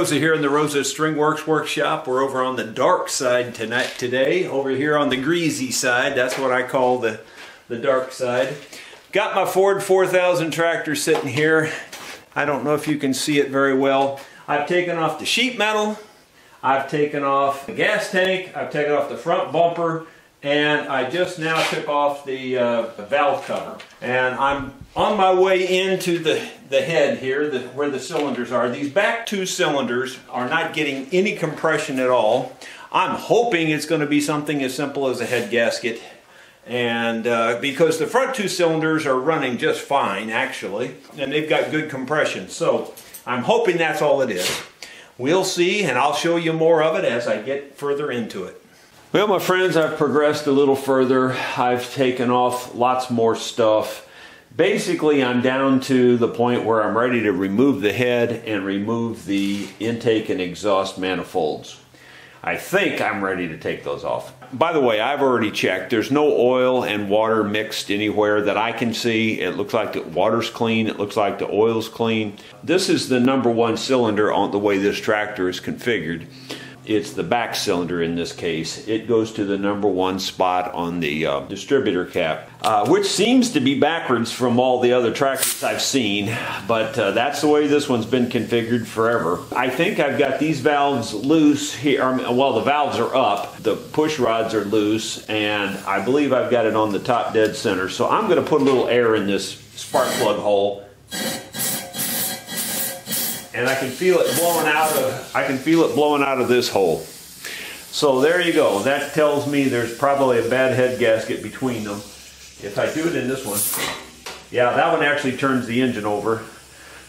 Rosa here in the Rosa String Works workshop. We're over on the dark side today, over here on the greasy side. That's what I call the dark side. Got my Ford 4000 tractor sitting here. I don't know if you can see it very well. I've taken off the sheet metal, I've taken off the gas tank, I've taken off the front bumper, and I just now took off the valve cover. And I'm on my way into the head here, where the cylinders are. These back two cylinders are not getting any compression at all. I'm hoping it's going to be something as simple as a head gasket. And because the front two cylinders are running just fine, actually, and they've got good compression. So I'm hoping that's all it is. We'll see, and I'll show you more of it as I get further into it. Well, my friends, I've progressed a little further. I've taken off lots more stuff. Basically, I'm down to the point where I'm ready to remove the head and remove the intake and exhaust manifolds. I think I'm ready to take those off. By the way, I've already checked. There's no oil and water mixed anywhere that I can see. It looks like the water's clean. It looks like the oil's clean. This is the #1 cylinder on the way this tractor is configured. It's the back cylinder in this case. It goes to the #1 spot on the distributor cap, which seems to be backwards from all the other tractors I've seen, but that's the way this one's been configured forever. I think I've got these valves loose here. Well, the valves are up, the push rods are loose, and I believe I've got it on the top dead center. So I'm going to put a little air in this spark plug hole. And I can feel it blowing out of this hole. So there you go. That tells me there's probably a bad head gasket between them. If I do it in this one, yeah, that one actually turns the engine over.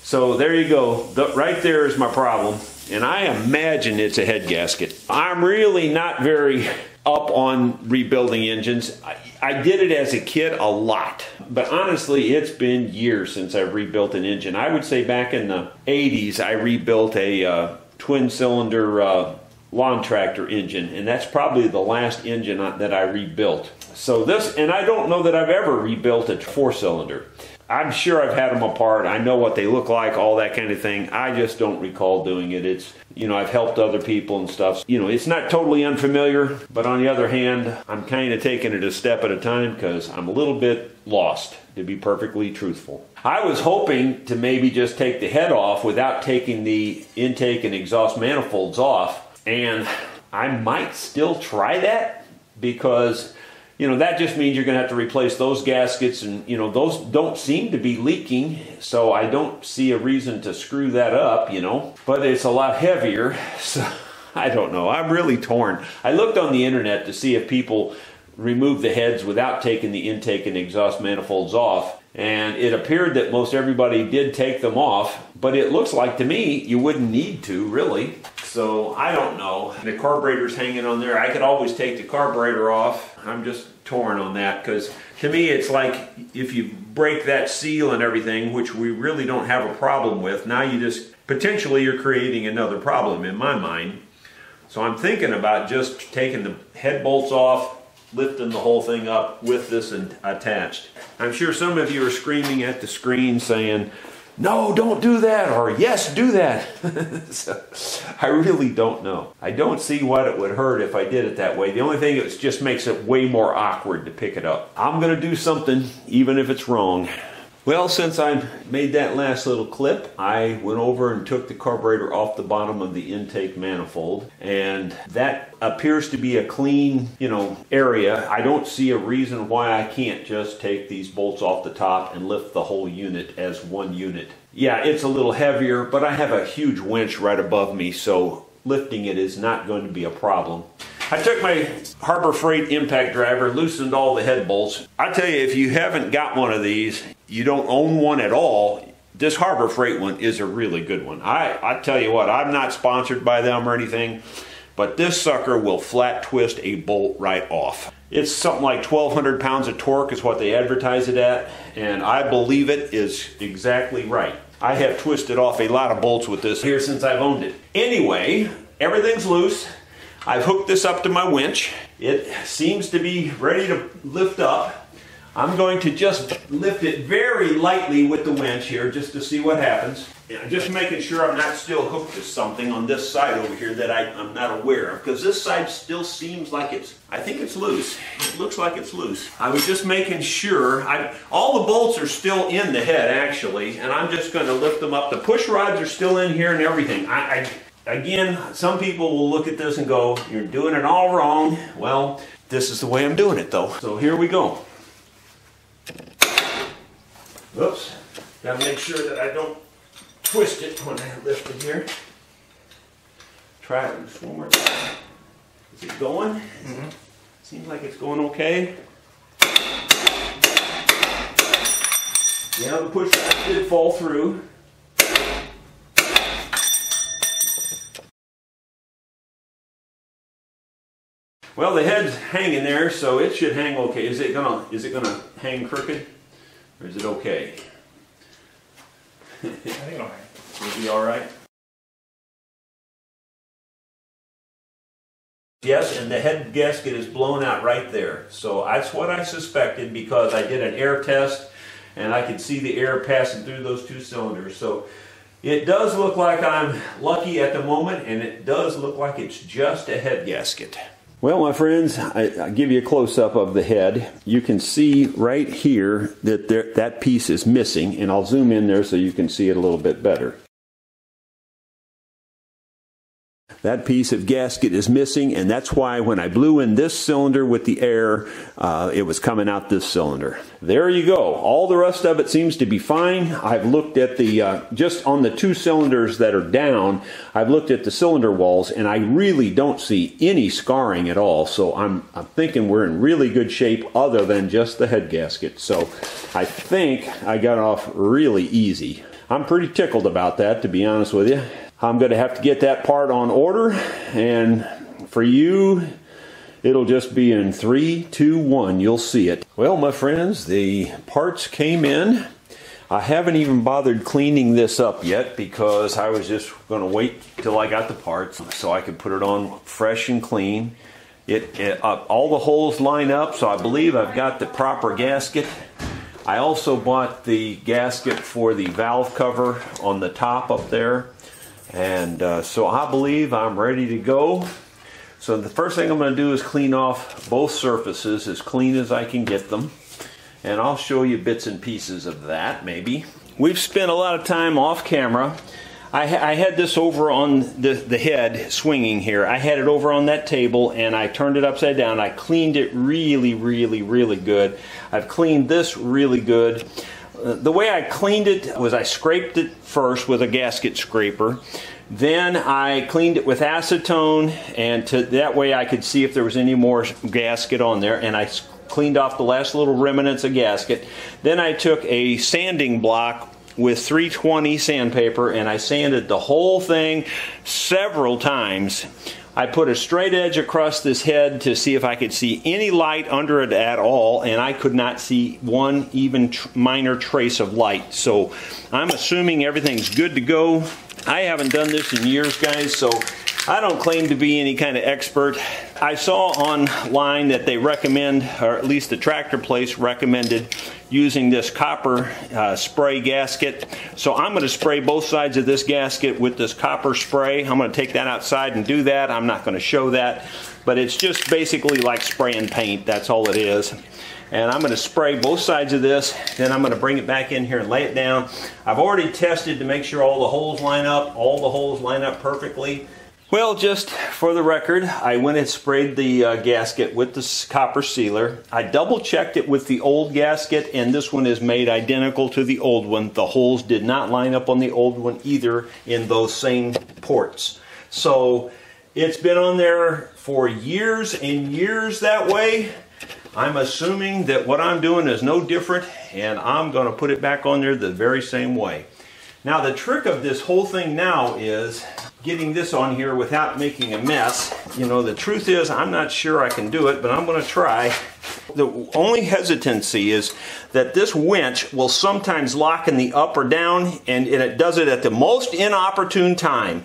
So there you go. Right there is my problem. And I imagine it's a head gasket. I'm really not very up on rebuilding engines. I did it as a kid a lot, but honestly it's been years since I've rebuilt an engine. I would say back in the 80s I rebuilt a twin cylinder lawn tractor engine, and that's probably the last engine that I rebuilt. So and I don't know that I've ever rebuilt a 4-cylinder. I'm sure I've had them apart. I know what they look like, all that kind of thing. I just don't recall doing it. It's, you know, I've helped other people and stuff. You know, it's not totally unfamiliar, but on the other hand, I'm kind of taking it a step at a time because I'm a little bit lost, to be perfectly truthful. I was hoping to maybe just take the head off without taking the intake and exhaust manifolds off, and I might still try that because, you know, that just means you're going to have to replace those gaskets, and, you know, those don't seem to be leaking, so I don't see a reason to screw that up, you know. But it's a lot heavier, so I don't know. I'm really torn. I looked on the internet to see if people remove the heads without taking the intake and exhaust manifolds off, and it appeared that most everybody did take them off, but it looks like to me you wouldn't need to, really. So I don't know. The carburetor's hanging on there. I could always take the carburetor off. I'm just torn on that because to me it's like if you break that seal and everything, which we really don't have a problem with, now you just potentially you're creating another problem in my mind. So I'm thinking about just taking the head bolts off, lifting the whole thing up with this attached. I'm sure some of you are screaming at the screen saying, "No, don't do that," or "Yes, do that." So, I really don't know. I don't see what it would hurt if I did it that way. The only thing is just makes it way more awkward to pick it up. I'm going to do something, even if it's wrong. Well, since I made that last little clip, I went over and took the carburetor off the bottom of the intake manifold, and that appears to be a clean, you know, area. I don't see a reason why I can't just take these bolts off the top and lift the whole unit as one unit. Yeah, it's a little heavier, but I have a huge winch right above me, so lifting it is not going to be a problem. I took my Harbor Freight impact driver, loosened all the head bolts. I tell you, if you haven't got one of these, you don't own one at all, this Harbor Freight one is a really good one. I tell you what, I'm not sponsored by them or anything, but this sucker will flat twist a bolt right off. It's something like 1,200 pounds of torque is what they advertise it at, and I believe it is exactly right. I have twisted off a lot of bolts with this here since I've owned it. Anyway, everything's loose. I've hooked this up to my winch. It seems to be ready to lift up. I'm going to just lift it very lightly with the winch here just to see what happens. And just making sure I'm not still hooked to something on this side over here that I'm not aware of, because this side still seems like I think it's loose. It looks like it's loose. I was just making sure. All the bolts are still in the head actually, and I'm just going to lift them up. The push rods are still in here and everything. Again, some people will look at this and go, "You're doing it all wrong." Well, this is the way I'm doing it though. So here we go. Oops. Gotta make sure that I don't twist it when I lift it here. Try it just one more time. Is it going? Mm-hmm. Seems like it's going okay. Yeah, the push rod did fall through. Well, the head's hanging there, so it should hang okay. Is it gonna hang crooked, or is it okay? I think it'll hang. Will be all right. Yes, and the head gasket is blown out right there. So that's what I suspected, because I did an air test and I could see the air passing through those two cylinders. So it does look like I'm lucky at the moment, and it does look like it's just a head gasket. Well, my friends, I'll give you a close-up of the head. You can see right here that that piece is missing, and I'll zoom in there so you can see it a little bit better. That piece of gasket is missing, and that's why when I blew in this cylinder with the air, it was coming out this cylinder. There you go. All the rest of it seems to be fine. I've looked at the, just on the two cylinders that are down, I've looked at the cylinder walls, and I really don't see any scarring at all. So I'm thinking we're in really good shape other than just the head gasket. So I think I got off really easy. I'm pretty tickled about that, to be honest with you. I'm going to have to get that part on order, and for you, it'll just be in 3, 2, 1. You'll see it. Well, my friends, the parts came in. I haven't even bothered cleaning this up yet because I was just going to wait till I got the parts so I could put it on fresh and clean. All the holes line up, so I believe I've got the proper gasket. I also bought the gasket for the valve cover on the top up there. And so I believe I'm ready to go. So the first thing I'm going to do is clean off both surfaces as clean as I can get them. And I'll show you bits and pieces of that maybe. We've spent a lot of time off camera. I had this over on the head swinging here. I had it over on that table and I turned it upside down. I cleaned it really, really, really good. I've cleaned this really good. The way I cleaned it was I scraped it first with a gasket scraper. Then I cleaned it with acetone, and that way I could see if there was any more gasket on there, and I cleaned off the last little remnants of gasket. Then I took a sanding block with 320 sandpaper and I sanded the whole thing several times. I put a straight edge across this head to see if I could see any light under it at all, and I could not see one even minor trace of light. So I'm assuming everything's good to go. I haven't done this in years, guys, so I don't claim to be any kind of expert. I saw online that they recommend, or at least the tractor place recommended, using this copper spray gasket. So I'm going to spray both sides of this gasket with this copper spray. I'm going to take that outside and do that. I'm not going to show that, but it's just basically like spraying paint. That's all it is. And I'm going to spray both sides of this. Then I'm going to bring it back in here and lay it down. I've already tested to make sure all the holes line up. All the holes line up perfectly. Well, just for the record, I went and sprayed the gasket with the copper sealer. I double checked it with the old gasket, and this one is made identical to the old one. The holes did not line up on the old one either in those same ports. So it's been on there for years and years that way. I'm assuming that what I'm doing is no different, and I'm going to put it back on there the very same way. Now the trick of this whole thing now is getting this on here without making a mess. You know, the truth is I'm not sure I can do it, but I'm going to try. The only hesitancy is that this winch will sometimes lock in the up or down, and it does it at the most inopportune time.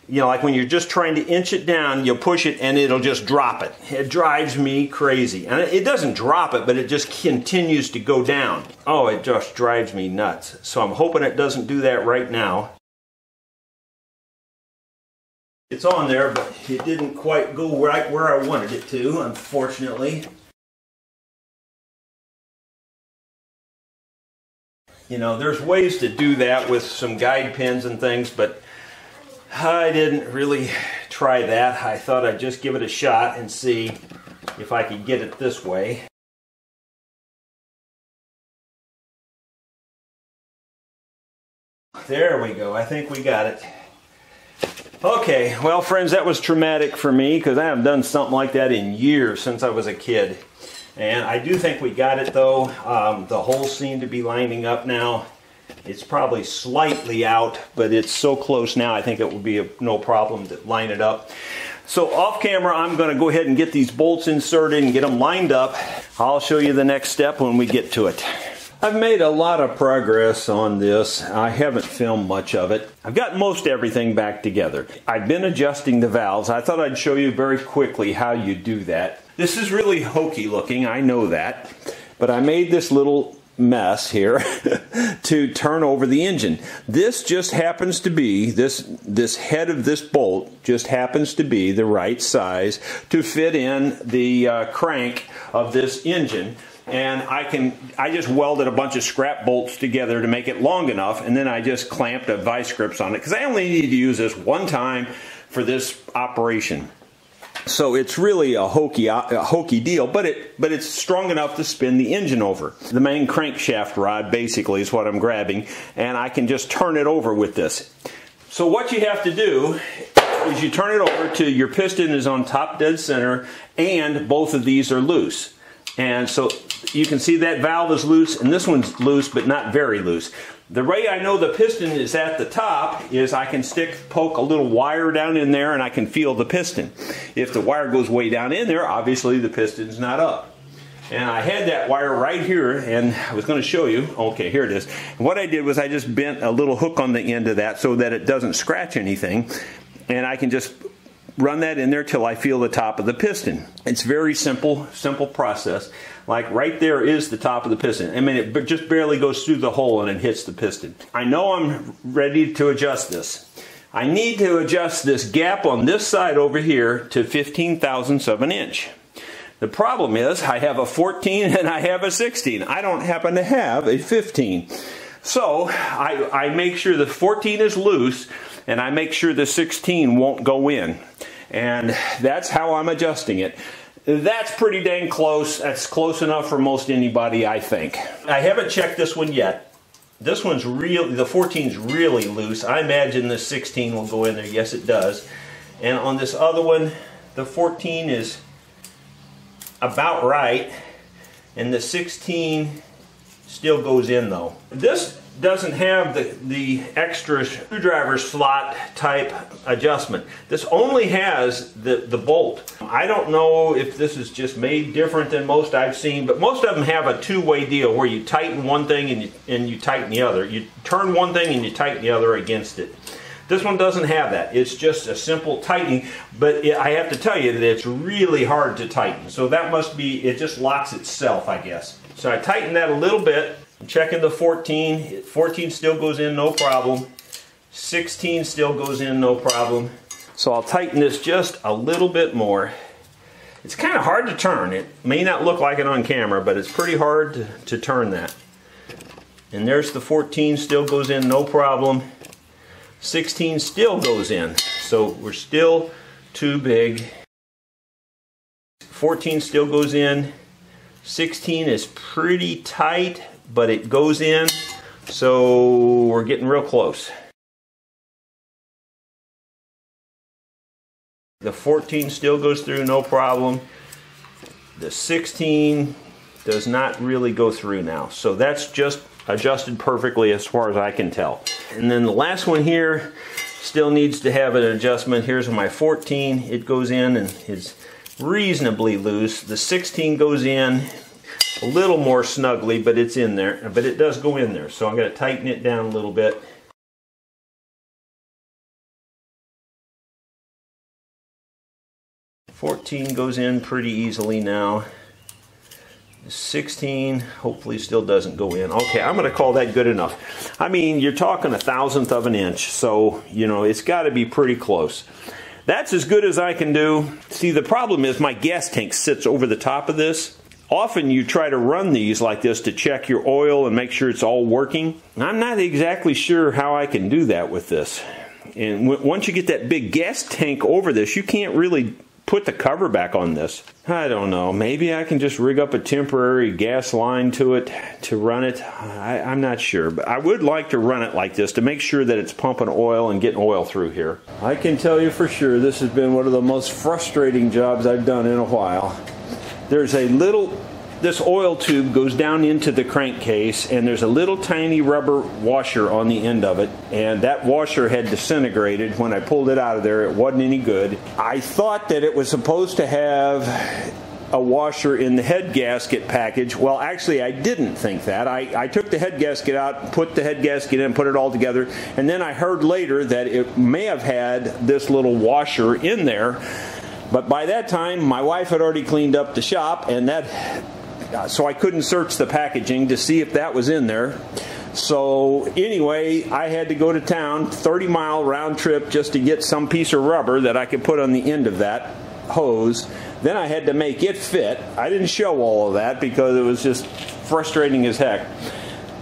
you know, like when you're just trying to inch it down, you'll push it and it'll just drop it. It drives me crazy. And it doesn't drop it, but it just continues to go down. Oh, it just drives me nuts. So I'm hoping it doesn't do that right now. It's on there, but it didn't quite go right where I wanted it to, unfortunately. You know, there's ways to do that with some guide pins and things, but I didn't really try that. I thought I'd just give it a shot and see if I could get it this way. There we go. I think we got it. Okay, well friends, that was traumatic for me because I haven't done something like that in years, since I was a kid. And I do think we got it though. The holes seem to be lining up now. It's probably slightly out, but it's so close now I think it would be no problem to line it up. So off camera I'm going to go ahead and get these bolts inserted and get them lined up. I'll show you the next step when we get to it. I've made a lot of progress on this. I haven't filmed much of it. I've got most everything back together. I've been adjusting the valves. I thought I'd show you very quickly how you do that. This is really hokey looking, I know that, but I made this little mess here to turn over the engine. This just happens to be, this head of this bolt just happens to be the right size to fit in the crank of this engine. And I just welded a bunch of scrap bolts together to make it long enough, and then I just clamped a vice grips on it because I only need to use this one time for this operation. So it's really a hokey deal, but it's strong enough to spin the engine over. The main crankshaft rod basically is what I'm grabbing, and I can just turn it over with this. So what you have to do is you turn it over to your piston is on top dead center, and both of these are loose. And so you can see that valve is loose, and this one's loose, but not very loose. The way I know the piston is at the top is I can poke a little wire down in there and I can feel the piston. If the wire goes way down in there, obviously the piston's not up. And I had that wire right here, and I was going to show you. Okay, here it is. And what I did was I just bent a little hook on the end of that so that it doesn't scratch anything. And I can just run that in there till I feel the top of the piston. It's very simple process. Like right there is the top of the piston. I mean, it just barely goes through the hole and it hits the piston. I know I'm ready to adjust this. I need to adjust this gap on this side over here to 15 thousandths of an inch. The problem is I have a 14 and I have a 16. I don't happen to have a 15. So I make sure the 14 is loose, and I make sure the 16 won't go in. And that's how I'm adjusting it. That's pretty dang close. That's close enough for most anybody, I think. I haven't checked this one yet. This one's really, the 14's really loose. I imagine the 16 will go in there. Yes, it does. And on this other one, the 14 is about right, and the 16 still goes in though. This doesn't have the extra screwdriver slot type adjustment. This only has the bolt. I don't know if this is just made different than most I've seen, but most of them have a two-way deal where you tighten one thing and you tighten the other. You turn one thing and you tighten the other against it. This one doesn't have that. It's just a simple tightening, but I have to tell you that it's really hard to tighten. So that must be, it just locks itself, I guess. So I tightened that a little bit. I'm checking the 14. 14 still goes in, no problem. 16 still goes in, no problem. So I'll tighten this just a little bit more. It's kind of hard to turn. It may not look like it on camera, but it's pretty hard to turn that. And there's the 14, still goes in, no problem. 16 still goes in, so we're still too big. 14 still goes in. 16 is pretty tight, but it goes in, so we're getting real close. The 14 still goes through, no problem. The 16 does not really go through now, so that's just adjusted perfectly as far as I can tell. And then the last one here still needs to have an adjustment. Here's my 14. It goes in and is reasonably loose. The 16 goes in a little more snugly, but it's in there. But it does go in there, so I'm going to tighten it down a little bit. 14 goes in pretty easily now. 16 hopefully still doesn't go in. Okay, I'm going to call that good enough. I mean, you're talking 1/1000th of an inch, so you know it's got to be pretty close. That's as good as I can do. See, the problem is my gas tank sits over the top of this. Often you try to run these like this to check your oil and make sure it's all working. I'm not exactly sure how I can do that with this. And once you get that big gas tank over this, you can't really put the cover back on this. I don't know. Maybe I can just rig up a temporary gas line to it to run it. I'm not sure. But I would like to run it like this to make sure that it's pumping oil and getting oil through here. I can tell you for sure this has been one of the most frustrating jobs I've done in a while. There's a little... This oil tube goes down into the crankcase, and there's a little tiny rubber washer on the end of it, and that washer had disintegrated when I pulled it out of there. It wasn't any good. I thought that it was supposed to have a washer in the head gasket package. Well, actually, I didn't think that. I took the head gasket out, put the head gasket in, put it all together, and then I heard later that it may have had this little washer in there. But by that time, my wife had already cleaned up the shop, and so I couldn't search the packaging to see if that was in there. So anyway, I had to go to town, 30-mile round trip, just to get some piece of rubber that I could put on the end of that hose. Then I had to make it fit. I didn't show all of that because it was just frustrating as heck.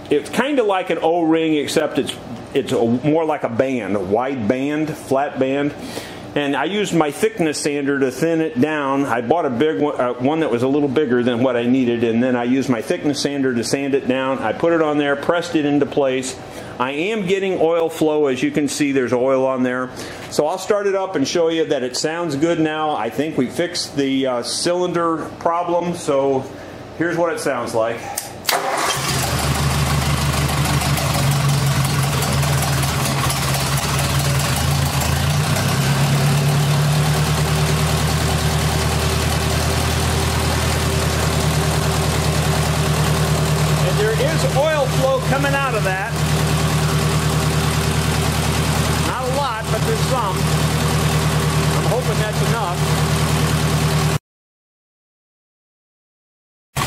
It's kind of like an O-ring, except it's more like a band, a wide band, flat band. And I used my thickness sander to thin it down. I bought a big one that was a little bigger than what I needed, and then I used my thickness sander to sand it down. I put it on there, pressed it into place. I am getting oil flow. As you can see, there's oil on there. So I'll start it up and show you that it sounds good now. I think we fixed the cylinder problem, so here's what it sounds like. Oil flow coming out of that. Not a lot, but there's some. I'm hoping that's enough.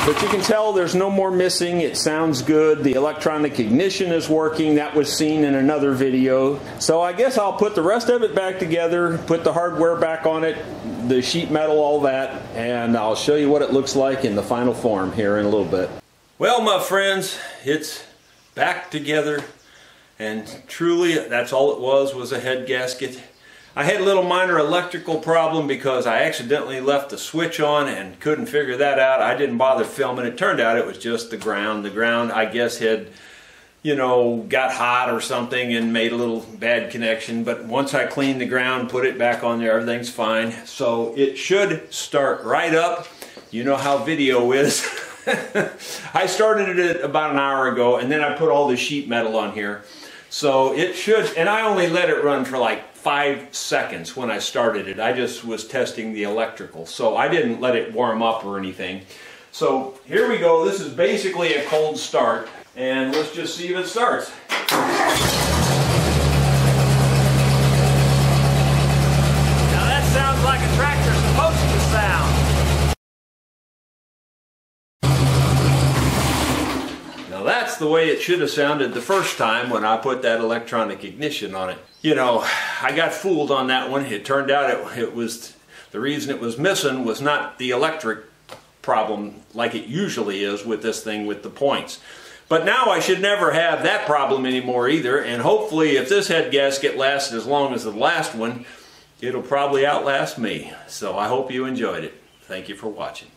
But you can tell there's no more missing. It sounds good. The electronic ignition is working. That was seen in another video. So I guess I'll put the rest of it back together, put the hardware back on it, the sheet metal, all that, and I'll show you what it looks like in the final form here in a little bit. Well, my friends, it's back together, and truly that's all it was a head gasket. I had a little minor electrical problem because I accidentally left the switch on and couldn't figure that out. I didn't bother filming. It turned out it was just the ground. The ground, I guess, had, you know, got hot or something and made a little bad connection. But once I cleaned the ground, put it back on there, everything's fine. So it should start right up. You know how video is. I started it about an hour ago, and then I put all the sheet metal on here. So it should, and I only let it run for like 5 seconds when I started it. I just was testing the electrical, so I didn't let it warm up or anything. So here we go. This is basically a cold start, and let's just see if it starts. Now that sounds like a tractor's supposed to sound. That's the way it should have sounded the first time when I put that electronic ignition on it. You know, I got fooled on that one. It turned out it was the reason it was missing was not the electric problem like it usually is with this thing with the points. But now I should never have that problem anymore either, and hopefully if this head gasket lasts as long as the last one, it'll probably outlast me. So I hope you enjoyed it. Thank you for watching.